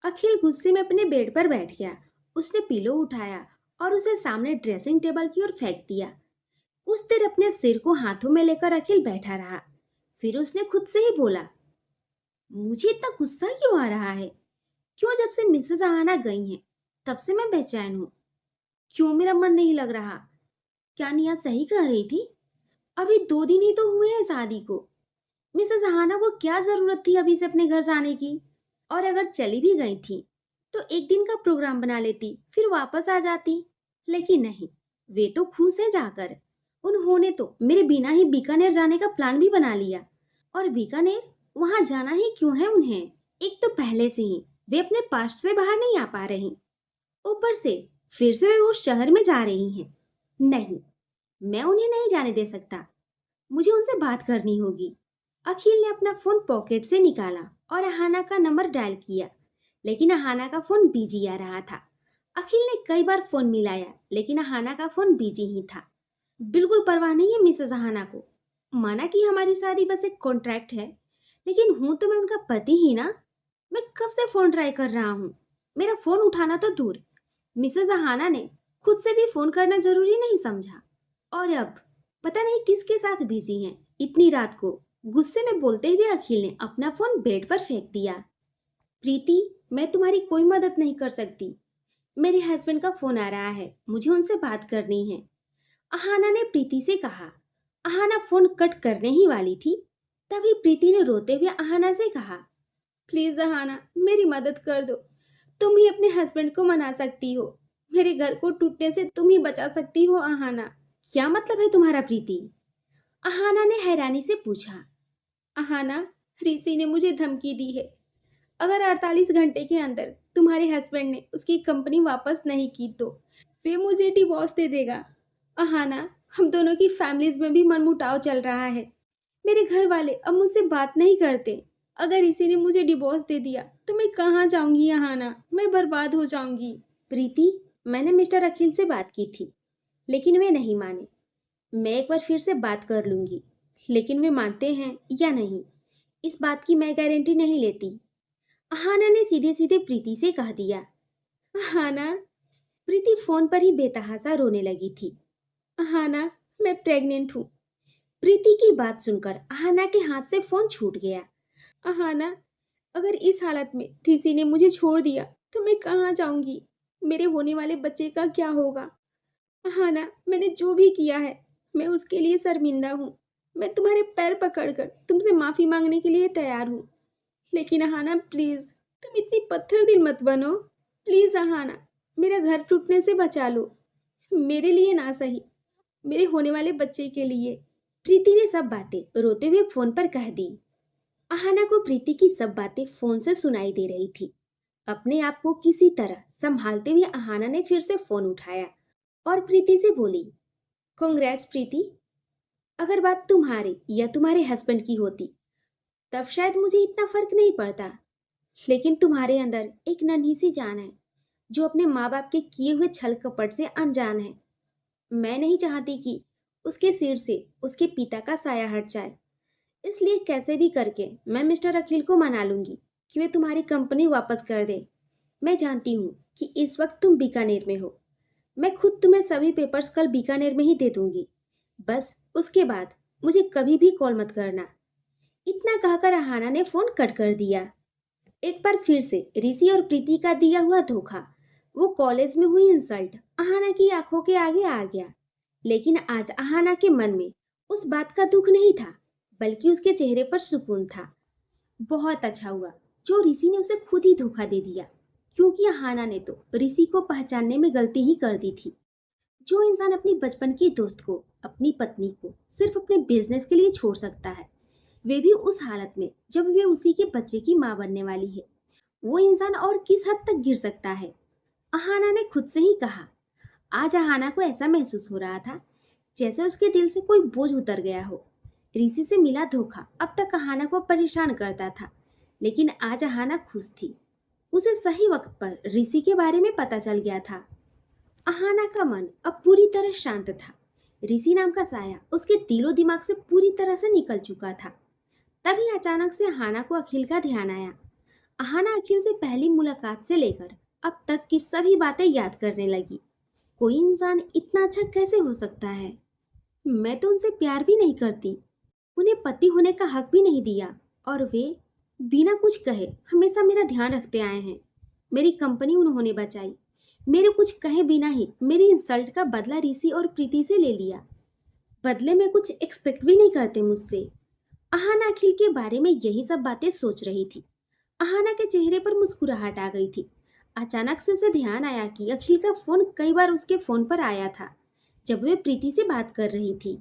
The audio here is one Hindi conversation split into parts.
अखिल गुस्से में अपने बेड पर बैठ गया। उसने पिलो उठाया और उसे सामने ड्रेसिंग टेबल की ओर फेंक दिया। कुछ देर अपने सिर को हाथों में लेकर अखिल बैठा रहा। फिर उसने खुद से ही बोला, मुझे इतना गुस्सा क्यों आ रहा है? क्यों जब से मिसेस आहाना गई हैं तब से मैं बेचैन हूँ? क्यों मेरा मन नहीं लग रहा? क्या निया सही कह रही थी? अभी 2 दिन ही तो हुए हैं शादी को। मिसेस आहाना को क्या जरूरत थी अभी से अपने घर जाने की? और अगर चली भी गई थी तो एक दिन का प्रोग्राम बना लेती, फिर वापस आ जाती। लेकिन नहीं, वे तो खुश हैं जाकर। उन्होंने तो मेरे बिना ही बीकानेर जाने का प्लान भी बना लिया। और बीकानेर, वहां जाना ही क्यों है उन्हें? एक तो पहले से ही वे अपने पास्ट से बाहर नहीं आ पा रही, ऊपर से फिर से वे उस शहर में जा रही हैं। नहीं, मैं उन्हें नहीं जाने दे सकता। मुझे उनसे बात करनी होगी। अखिल ने अपना फोन पॉकेट से निकाला और अहाना का नंबर डायल किया, लेकिन अहाना का फोन बिजी आ रहा था। अखिल ने कई बार फोन मिलाया, लेकिन अहाना का फोन बिजी ही था। बिल्कुल परवाह नहीं है मिसेस अहाना को। माना कि हमारी शादी बस एक कॉन्ट्रैक्ट है, लेकिन हूं तो मैं उनका पति ही ना। मैं कब से फोन ट्राई कर रहा हूँ, मेरा फोन उठाना तो दूर, मिसेस अहाना ने खुद से भी फोन करना जरूरी नहीं समझा। और अब पता नहीं किसके साथ बिजी हैं इतनी रात को। गुस्से में बोलते हुए अखिल ने अपना फोन बेड पर फेंक दिया। प्रीति, मैं तुम्हारी कोई मदद नहीं कर सकती। मेरे हस्बैंड का फोन आ रहा है, मुझे उनसे बात करनी है, अहाना ने प्रीति से कहा। अहाना फोन कट करने ही वाली थी, तभी प्रीति ने रोते हुए अहाना से कहा, प्लीज अहाना, मेरी मदद कर दो। तुम ही अपने हस्बैंड को मना सकती हो। मेरे घर को टूटने से तुम ही बचा सकती हो अहाना। क्या मतलब है तुम्हारा प्रीति? अहाना ने हैरानी से पूछा। अहाना, ऋषि ने मुझे धमकी दी है। अगर 48 घंटे के अंदर तुम्हारे हस्बैंड ने उसकी कंपनी वापस नहीं की तो वे मुझे डिवोर्स दे देगा। अहाना, हम दोनों की फैमिलीज में भी मनमुटाव चल रहा है। मेरे घर वाले अब मुझसे बात नहीं करते। अगर इसी ने मुझे डिवोर्स दे दिया तो मैं कहाँ जाऊंगी अहाना? मैं बर्बाद हो जाऊंगी। प्रीति, मैंने मिस्टर अखिल से बात की थी, लेकिन वे नहीं माने। मैं एक बार फिर से बात कर लूंगी, लेकिन वे मानते हैं या नहीं, इस बात की मैं गारंटी नहीं लेती। अहाना ने सीधे सीधे प्रीति से कह दिया। अहाना, प्रीति फोन पर ही बेतहासा रोने लगी थी। अहाना, मैं प्रेग्नेंट हूँ। प्रीति की बात सुनकर अहाना के हाथ से फोन छूट गया। अहाना, अगर इस हालत में टीसी ने मुझे छोड़ दिया तो मैं कहाँ जाऊंगी? मेरे होने वाले बच्चे का क्या होगा? अहाना, मैंने जो भी किया है मैं उसके लिए शर्मिंदा हूँ। मैं तुम्हारे पैर पकड़कर तुमसे माफी मांगने के लिए तैयार हूँ। लेकिन अहाना प्लीज, तुम इतनी पत्थर दिल मत बनो। प्लीज अहाना, मेरा घर टूटने से बचा लो। मेरे लिए ना सही, मेरे होने वाले बच्चे के लिए। प्रीति ने सब बातें रोते हुए फोन पर कह दी। अहाना को प्रीति की सब बातें फोन से सुनाई दे रही थी। अपने आप को किसी तरह संभालते हुए अहाना ने फिर से फोन उठाया और प्रीति से बोली, कांग्रेट्स प्रीति। अगर बात तुम्हारे या तुम्हारे हस्बैंड की होती तब शायद मुझे इतना फर्क नहीं पड़ता, लेकिन तुम्हारे अंदर एक नन्ही सी जान है जो अपने माँ बाप के किए हुए छल कपट से अनजान है। मैं नहीं चाहती कि उसके सिर से उसके पिता का साया हट जाए, इसलिए कैसे भी करके मैं मिस्टर अखिल को मना लूंगी कि वे तुम्हारी कंपनी वापस कर दे। मैं जानती हूँ कि इस वक्त तुम बीकानेर में हो। मैं खुद तुम्हें सभी पेपर्स कल बीकानेर में ही दे दूंगी। बस उसके बाद मुझे कभी भी कॉल मत करना। इतना कहकर अहाना ने फोन कट कर दिया। एक बार फिर से ऋषि और प्रीति का दिया हुआ धोखा, वो कॉलेज में हुई इंसल्ट अहाना की आंखों के आगे आ गया। लेकिन आज अहाना के मन में उस बात का दुख नहीं था, बल्कि उसके चेहरे पर सुकून था। बहुत अच्छा हुआ जो ऋषि ने उसे खुद ही धोखा दे दिया, क्योंकि अहाना ने तो ऋषि को पहचानने में गलती ही कर दी थी। जो इंसान अपनी बचपन की दोस्त को, अपनी पत्नी को सिर्फ अपने बिजनेस के लिए छोड़ सकता है, वे भी उस हालत में जब वे उसी के बच्चे की मां बनने वाली है, वो इंसान और किस हद तक गिर सकता है? अहाना ने खुद से ही कहा। आज अहाना को ऐसा महसूस हो रहा था जैसे उसके दिल से कोई बोझ उतर गया हो। ऋषि से मिला धोखा अब तक अहाना को परेशान करता था, लेकिन आज अहाना खुश थी। उसे सही वक्त पर ऋषि के बारे में पता चल गया था। अहाना का मन अब पूरी तरह शांत था। ऋषि नाम का साया उसके दिलो दिमाग से पूरी तरह से निकल चुका था। तभी अचानक से अहाना को अखिल का ध्यान आया। अहाना अखिल से पहली मुलाकात से लेकर अब तक की सभी बातें याद करने लगी। कोई इंसान इतना अच्छा कैसे हो सकता है? मैं तो उनसे प्यार भी नहीं करती, उन्हें पति होने का हक भी नहीं दिया, और वे बिना कुछ कहे हमेशा मेरा ध्यान रखते आए हैं। मेरी कंपनी उन्होंने बचाई, मेरे कुछ कहे बिना ही मेरी इंसल्ट का बदला ऋषि और प्रीति से ले लिया। बदले में कुछ एक्सपेक्ट भी नहीं करते मुझसे। अहाना अखिल के बारे में यही सब बातें सोच रही थी। अहाना के चेहरे पर मुस्कुराहट आ गई थी। अचानक से उसे ध्यान आया कि अखिल का फोन कई बार उसके फोन पर आया था जब वे प्रीति से बात कर रही थी।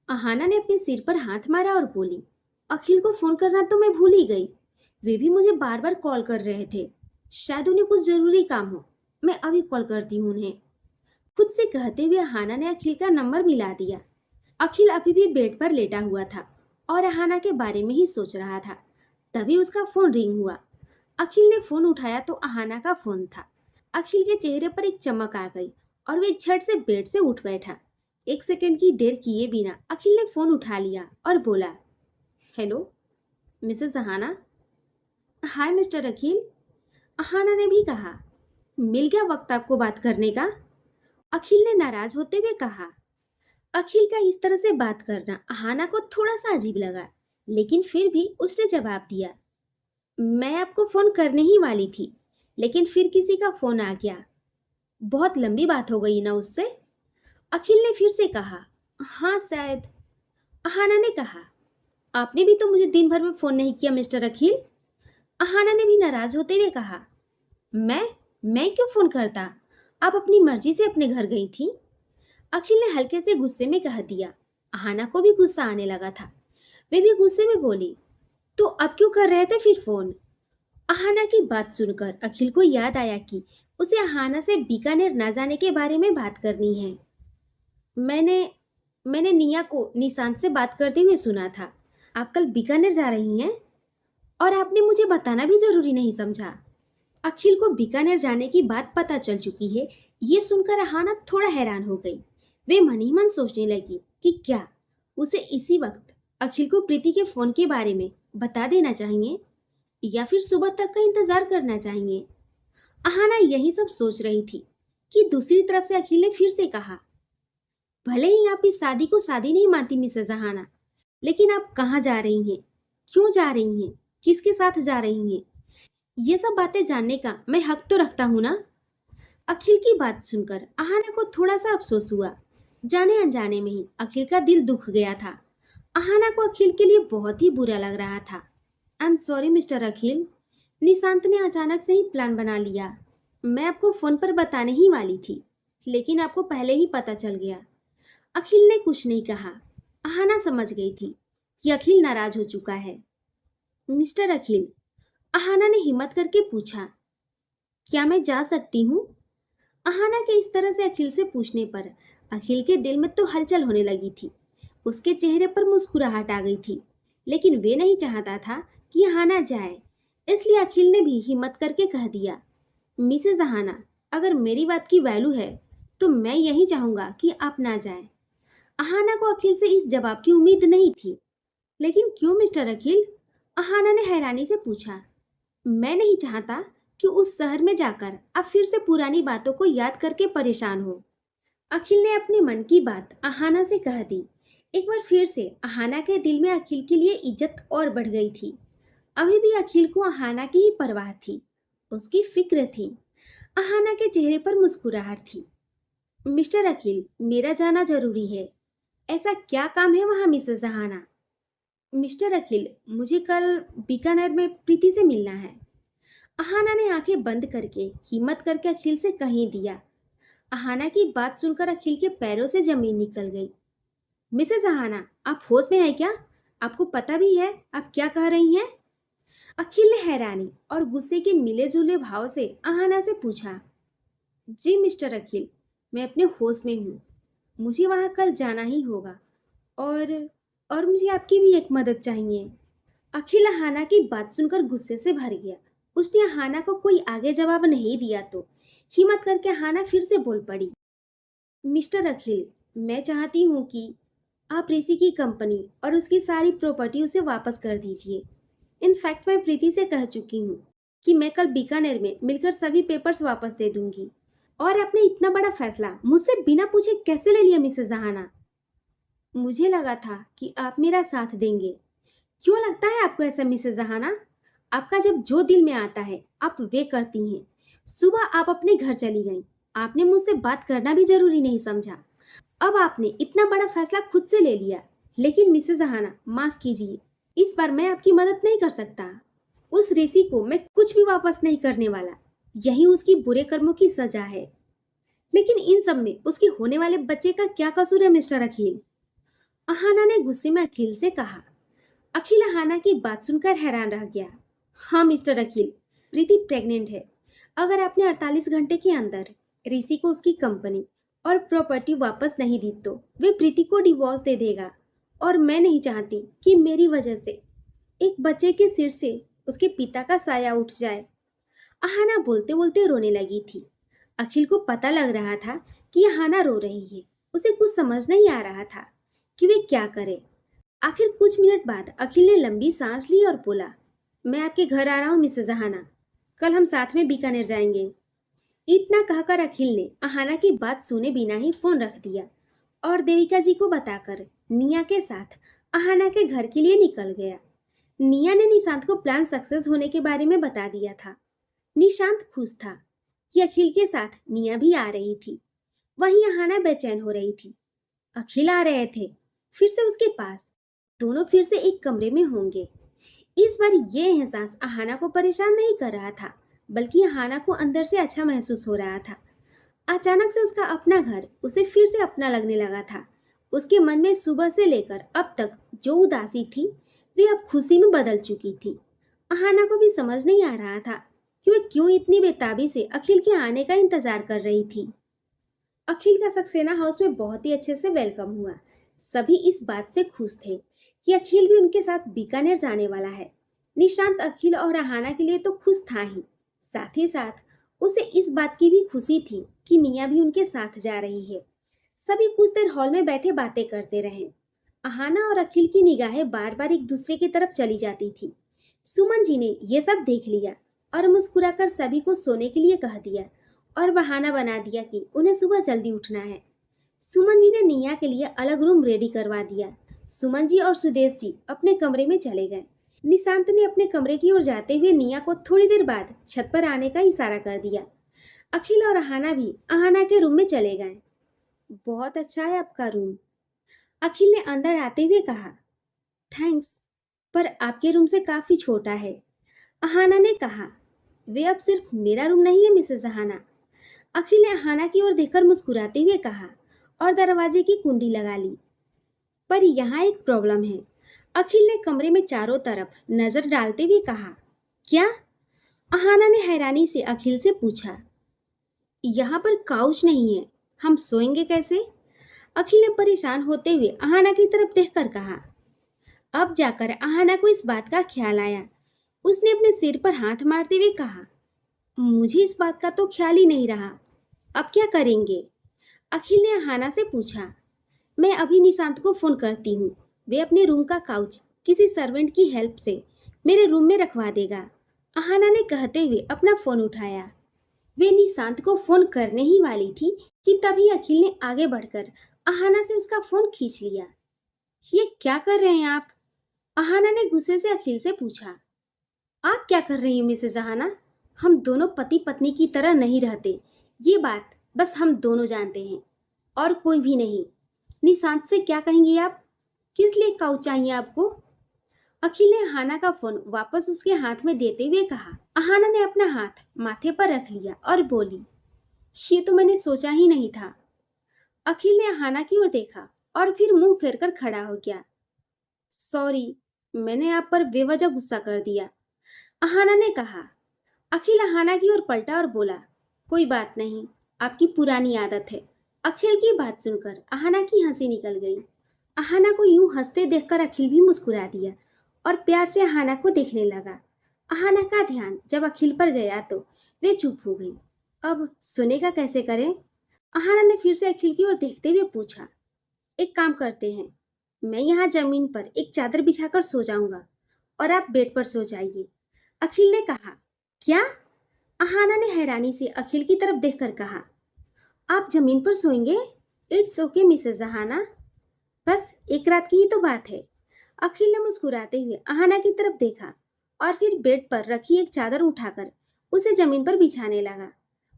अहाना ने अपने सिर पर हाथ मारा और बोली, अखिल को फोन करना तो मैं भूल ही गई। वे भी मुझे बार बार कॉल कर रहे थे। शायद उन्हें कुछ जरूरी काम हो। मैं अभी कॉल करती हूँ उन्हें। खुद से कहते हुए अहाना ने अखिल का नंबर मिला दिया। अखिल अभी भी बेड पर लेटा हुआ था और अहाना के बारे में ही सोच रहा था। तभी उसका फोन रिंग हुआ। अखिल ने फोन उठाया तो अहाना का फोन था। अखिल के चेहरे पर एक चमक आ गई और वे झट से बेड से उठ बैठा। एक सेकंड की देर किए बिना अखिल ने फोन उठा लिया और बोला, hello Mrs Ahana. Hi Mr Akhil. Ahana ने भी कहा, मिल गया वक्त आपको बात करने का? अखिल ने नाराज होते हुए कहा। अखिल का इस तरह से बात करना अहाना को थोड़ा सा अजीब लगा, लेकिन फिर भी उसने जवाब दिया, मैं आपको फोन करने ही वाली थी, लेकिन फिर किसी का फोन आ गया। बहुत लंबी बात हो गई ना उससे? अखिल ने फिर से कहा, हाँ शायद। अहाना ने कहा, आपने भी तो मुझे दिन भर में फोन नहीं किया मिस्टर अखिल। अहाना ने भी नाराज होते हुए कहा, मैं मैं क्यों फोन करता? आप अपनी मर्जी से अपने घर गई थी। अखिल ने हल्के से गुस्से में कह दिया। अहाना को भी गुस्सा आने लगा था। वे भी गुस्से में बोली, तो अब क्यों कर रहे थे फिर फोन? अहाना की बात सुनकर अखिल को याद आया कि उसे अहाना से बीकानेर न जाने के बारे में बात करनी है। मैंने मैंने निया को निशांत से बात करते हुए सुना था। आप कल बीकानेर जा रही हैं और आपने मुझे बताना भी जरूरी नहीं समझा। अखिल को बीकानेर जाने की बात पता चल चुकी है। ये सुनकर अहाना थोड़ा हैरान हो गई। वे मन ही मन सोचने लगी कि क्या उसे इसी वक्त अखिल को प्रीति के फोन के बारे में बता देना चाहिए या फिर सुबह तक का इंतजार करना चाहिए। अहाना यही सब सोच रही थी कि दूसरी तरफ से अखिल ने फिर से कहा, भले ही आप इस शादी को शादी नहीं मानती मिसेस अहाना, लेकिन आप कहाँ जा रही हैं, क्यों जा रही हैं, किसके साथ जा रही हैं, ये सब बातें जानने का मैं हक तो रखता हूँ ना? अखिल की बात सुनकर अहाना को थोड़ा सा अफसोस हुआ। जाने अनजाने में ही अखिल का दिल दुख गया था। अहाना को अखिल के लिए बहुत ही बुरा लग रहा था। आई एम सॉरी मिस्टर अखिल। निशांत ने अचानक से ही प्लान बना लिया। मैं आपको फोन पर बताने ही वाली थी, लेकिन आपको पहले ही पता चल गया। अखिल ने कुछ नहीं कहा। अहाना समझ गई थी कि अखिल नाराज हो चुका है। मिस्टर अखिल, अहाना ने हिम्मत करके पूछा, क्या मैं जा सकती हूँ? अहाना के इस तरह से अखिल से पूछने पर अखिल के दिल में तो हलचल होने लगी थी। उसके चेहरे पर मुस्कुराहट आ गई थी, लेकिन वे नहीं चाहता था कि अहाना जाए। इसलिए अखिल ने भी हिम्मत करके कह दिया, मिसेज अहाना, अगर मेरी बात की वैल्यू है तो मैं यही चाहूंगा कि आप ना जाएं। अहाना को अखिल से इस जवाब की उम्मीद नहीं थी। लेकिन क्यों मिस्टर अखिल? अहाना ने हैरानी से पूछा। मैं नहीं चाहता कि उस शहर में जाकर आप फिर से पुरानी बातों को याद करके परेशान हो। अखिल ने अपने मन की बात अहाना से कह दी। एक बार फिर से अहाना के दिल में अखिल के लिए इज्जत और बढ़ गई थी। अभी भी अखिल को अहाना की ही परवाह थी, उसकी फिक्र थी। अहाना के चेहरे पर मुस्कुराहट थी। मिस्टर अखिल, मेरा जाना जरूरी है। ऐसा क्या काम है वहाँ मिसेस अहाना? मिस्टर अखिल, मुझे कल बीकानेर में प्रीति से मिलना है। अहाना ने आंखें बंद करके हिम्मत करके अखिल से कह दिया। अहाना की बात सुनकर अखिल के पैरों से जमीन निकल गई। मिसेस अहाना, आप होश में हैं क्या? आपको पता भी है आप क्या कह रही हैं? अखिल ने हैरानी और गुस्से के मिले जुले भाव से अहाना से पूछा। जी मिस्टर अखिल, मैं अपने होश में हूँ। मुझे वहाँ कल जाना ही होगा, और और मुझे आपकी भी एक मदद चाहिए। अखिल अहाना की बात सुनकर गुस्से से भर गया। उसने अहाना को कोई आगे जवाब नहीं दिया तो हिम्मत करके अहाना फिर से बोल पड़ी। मिस्टर अखिल, मैं चाहती हूँ कि आप ऋषि की कंपनी और उसकी सारी प्रॉपर्टी उसे वापस कर दीजिए। इनफैक्ट मैं प्रीति से कह चुकी हूँ कि मैं कल बीकानेर में मिलकर सभी पेपर्स वापस दे दूंगी। और आपने इतना बड़ा फैसला मुझसे बिना पूछे कैसे ले लिया मिसेस जहाना? मुझे लगा था कि आप मेरा साथ देंगे। क्यों लगता है आपको ऐसा मिसेस जहाना? आपका जब जो दिल में आता है आप वे करती हैं। सुबह आप अपने घर चली गईं। आपने मुझसे बात करना भी जरूरी नहीं समझा। अब आपने इतना बड़ा फैसला खुद से ले लिया। लेकिन मिसेस जहाना, माफ कीजिए, इस बार मैं आपकी मदद नहीं कर सकता। उस ऋषि को मैं कुछ भी वापस नहीं करने वाला। यही उसकी बुरे कर्मों की सजा है। लेकिन इन सब में उसके होने वाले बच्चे का क्या कसूर है मिस्टर अखिल? अहाना ने गुस्से में अखिल से कहा। अखिल अहाना की बात सुनकर हैरान रह गया। हाँ मिस्टर अखिल, प्रीति प्रेग्नेंट है। अगर आपने 48 घंटे के अंदर ऋषि को उसकी कंपनी और प्रॉपर्टी वापस नहीं दी तो वे प्रीति को डिवोर्स दे देगा। और मैं नहीं चाहती कि मेरी वजह से एक बच्चे के सिर से उसके पिता का साया उठ जाए। अहाना बोलते बोलते रोने लगी थी। अखिल को पता लग रहा था कि अहाना रो रही है। उसे कुछ समझ नहीं आ रहा था कि वे क्या करे। आखिर कुछ मिनट बाद अखिल ने लंबी सांस ली और बोला, मैं आपके घर आ रहा हूँ मिसेस अहाना। कल हम साथ में बीकानेर जाएंगे। इतना कहकर अखिल ने अहाना की बात सुने बिना ही फोन रख दिया और देविका जी को बताकर निया के साथ अहाना के घर के लिए निकल गया। निया ने निशांत को प्लान सक्सेस होने के बारे में बता दिया था। निशांत खुश था कि अखिल के साथ निया भी आ रही थी। वहीं अहाना बेचैन हो रही थी। अखिल आ रहे थे फिर से उसके पास। दोनों फिर से एक कमरे में होंगे। इस बार ये एहसास अहाना को परेशान नहीं कर रहा था, बल्कि अहाना को अंदर से अच्छा महसूस हो रहा था। अचानक से उसका अपना घर उसे फिर से अपना लगने लगा था। उसके मन में सुबह से लेकर अब तक जो उदासी थी वे अब खुशी में बदल चुकी थी। अहाना को भी समझ नहीं आ रहा था कि वह क्यों इतनी बेताबी से अखिल के आने का इंतजार कर रही थी। अखिल का सक्सेना हाउस में बहुत ही अच्छे से वेलकम हुआ। सभी इस बात से खुश थे कि अखिल भी उनके साथ बीकानेर जाने वाला है। निशांत अखिल और अहाना के लिए तो खुश था ही साथ उसे इस बात की भी खुशी थी कि निया भी उनके साथ जा रही है। सभी कुछ देर हॉल में बैठे बातें करते रहे। अहाना और अखिल की निगाहें बार बार एक दूसरे की तरफ चली जाती थी। सुमन जी ने यह सब देख लिया और मुस्कुराकर सभी को सोने के लिए कह दिया और बहाना बना दिया कि उन्हें सुबह जल्दी उठना है। सुमन जी ने निया के लिए अलग रूम रेडी करवा दिया। सुमन जी और सुदेश जी अपने कमरे में चले गए। निशांत ने अपने कमरे की ओर जाते हुए निया को थोड़ी देर बाद छत पर आने का इशारा कर दिया। अखिल और अहाना भी अहाना के रूम में चले गए। बहुत अच्छा है आपका रूम, अखिल ने अंदर आते हुए कहा। थैंक्स, पर आपके रूम से काफी छोटा है, अहाना ने कहा। वे अब सिर्फ मेरा रूम नहीं है मिसेस अहाना, अखिल ने अहाना की ओर देखकर मुस्कुराते हुए कहा और दरवाजे की कुंडी लगा ली। पर यहाँ एक प्रॉब्लम है, अखिल ने कमरे में चारों तरफ नजर डालते हुए कहा। क्या? अहाना ने हैरानी से अखिल से पूछा। यहाँ पर काउच नहीं है, हम सोएंगे कैसे? अखिल ने परेशान होते हुए अहाना की तरफ देखकर कहा। अब जाकर अहाना को इस बात का ख्याल आया। उसने अपने सिर पर हाथ मारते हुए कहा, मुझे इस बात का तो ख्याल ही नहीं रहा। अब क्या करेंगे? अखिल ने अहाना से पूछा। मैं अभी निशांत को फोन करती हूँ। वे अपने रूम का काउच किसी सर्वेंट की हेल्प से मेरे रूम में रखवा देगा, अहाना ने कहते हुए अपना फोन उठाया। वे निशांत को फोन करने ही वाली थी कि तभी अखिल ने आगे बढ़कर अहाना से उसका फोन खींच लिया। ये क्या कर रहे हैं आप? अहाना ने गुस्से से अखिल से पूछा। आप क्या कर रही हो मिसेस अहाना? हम दोनों पति पत्नी की तरह नहीं रहते, ये बात बस हम दोनों जानते हैं और कोई भी नहीं। निशांत से क्या कहेंगे आप? किस लिए काउच चाहिए आपको? अखिल ने अहाना का फोन वापस उसके हाथ में देते हुए कहा। अहाना ने अपना हाथ माथे पर रख लिया और बोली, ये तो मैंने सोचा ही नहीं था। अखिल ने अहाना की ओर देखा और फिर मुंह फेरकर खड़ा हो गया। सॉरी, मैंने आप पर बेवजह गुस्सा कर दिया, अहाना ने कहा। अखिल अहाना की ओर पलटा और बोला, कोई बात नहीं, आपकी पुरानी आदत है। अखिल की बात सुनकर अहाना की हंसी निकल गई। अहाना को यूं हंसते देखकर अखिल भी मुस्कुरा दिया और प्यार से अहाना को देखने लगा। अहाना का ध्यान जब अखिल पर गया तो वे चुप हो गई। अब सोने का कैसे करें? अहाना ने फिर से अखिल की ओर देखते हुए पूछा। एक काम करते हैं, मैं यहाँ जमीन पर एक चादर बिछाकर सो जाऊंगा और आप बेड पर सो जाइए, अखिल ने कहा। क्या? अहाना ने हैरानी से अखिल की तरफ देखकर कहा। आप जमीन पर सोएंगे? इट्स ओके मिसेस अहाना, बस एक रात की ही तो बात है। अखिल ने मुस्कुराते हुए अहाना की तरफ देखा और फिर बेड पर रखी एक चादर उठाकर उसे जमीन पर बिछाने लगा।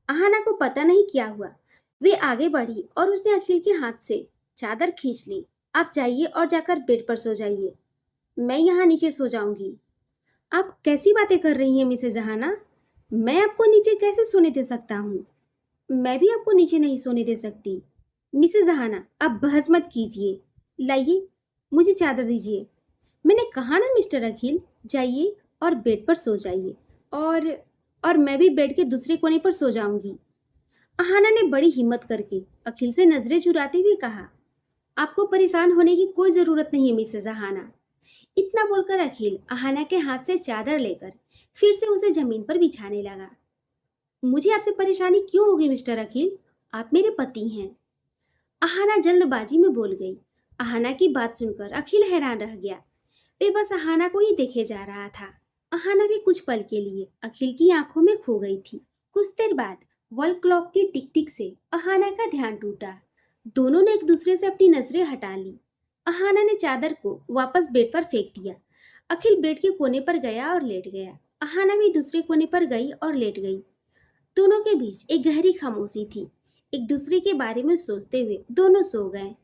अहाना को पता नहीं क्या हुआ। वे आगे बढ़ी और उसने अखिल के हाथ से चादर खींच ली। आप जाइए और जाकर बेड पर सो जाइए, मैं यहाँ नीचे सो जाऊंगी। आप कैसी बातें कर रही हैं मिसेज अहाना? मैं आपको नीचे कैसे सोने दे सकता हूँ? मैं भी आपको नीचे नहीं सोने दे सकती। मिसेज अहाना, आप बहस मत कीजिए। लाइए, मुझे चादर दीजिए। मैंने कहा ना मिस्टर अखिल, जाइए और बेड पर सो जाइए। और और मैं भी बेड के दूसरे कोने पर सो जाऊंगी। अहाना ने बड़ी हिम्मत करके अखिल से नजरें चुराते हुए कहा। आपको परेशान होने की कोई जरूरत नहीं है मिसेज अहाना। इतना बोलकर अखिल अहाना के हाथ से चादर लेकर फिर से उसे जमीन पर बिछाने लगा। मुझे आपसे परेशानी क्यों होगी मिस्टर अखिल? आप मेरे पति हैं। अहाना जल्दबाजी में बोल गई। अहाना की बात सुनकर अखिल हैरान रह गया। वे बस अहाना को ही देखे जा रहा था। अहाना भी कुछ पल के लिए अखिल की आंखों में खो गई थी। कुछ देर बाद वॉल क्लॉक की टिक टिक से अहाना का ध्यान टूटा। दोनों ने एक दूसरे से अपनी नजरें हटा ली। अहाना ने चादर को वापस बेड पर फेंक दिया। अखिल बेड के कोने पर गया और लेट गया। अहाना भी दूसरे कोने पर गई और लेट गई। दोनों के बीच एक गहरी खामोशी थी। एक दूसरे के बारे में सोचते हुए दोनों सो गए।